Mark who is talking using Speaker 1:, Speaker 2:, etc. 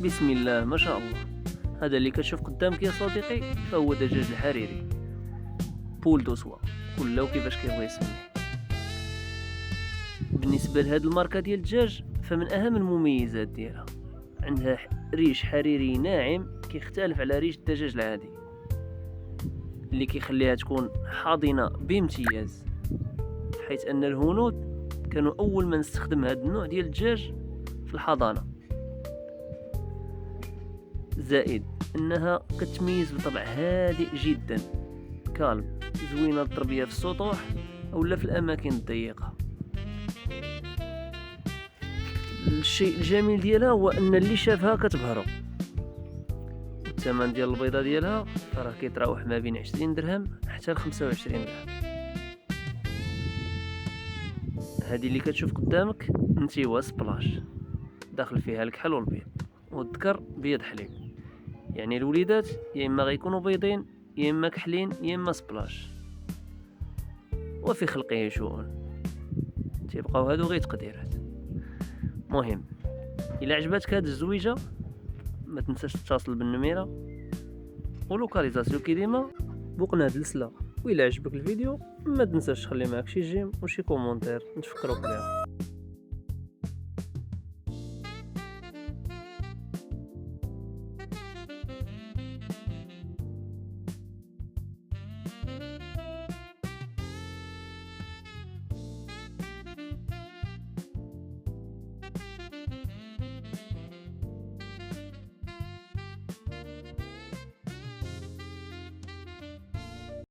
Speaker 1: بسم الله ما شاء الله. هذا اللي كتشوف قدامك يا صديقي فهو دجاج الحريري بول دوسوا، كله كيفاش كيبغي يسميه. بالنسبه لهاد الماركه ديال الدجاج فمن اهم المميزات ديالها عندها ريش حريري ناعم كيختلف على ريش الدجاج العادي، اللي كيخليها تكون حاضنه بامتياز، حيث ان الهنود كانوا اول من استخدم هذا النوع ديال الدجاج في الحضانه. زائد انها كتميز بطبع هادئ جدا كالم، زوينه التربيه في السطوح اولا في الاماكن الضيقه. الشيء الجميل ديالها هو ان اللي شافها كتبهرو. الثمن ديال البيضه ديالها راه كيتراوح ما بين 20 درهم حتى ل 25 درهم. هذه اللي كتشوف قدامك نتيوا سبلاش، داخل فيها الكحل والبيض، والذكر بيض حليب، يعني الوليدات يا اما غيكونوا بيضين يا اما كحلين يا اما سبلاش. وفي خلقه شؤون، تيبقاو هادو غير تقديرات. مهم الا عجبتك هاد الزويجه ما تنساش تتصل بالنميره ولوكاليزاسيون كي ديما بوقناه دلسلا. وإلا عجبك الفيديو ما تنساش تخلي معك شي جيم وشي كومونتير نتفكروك بها.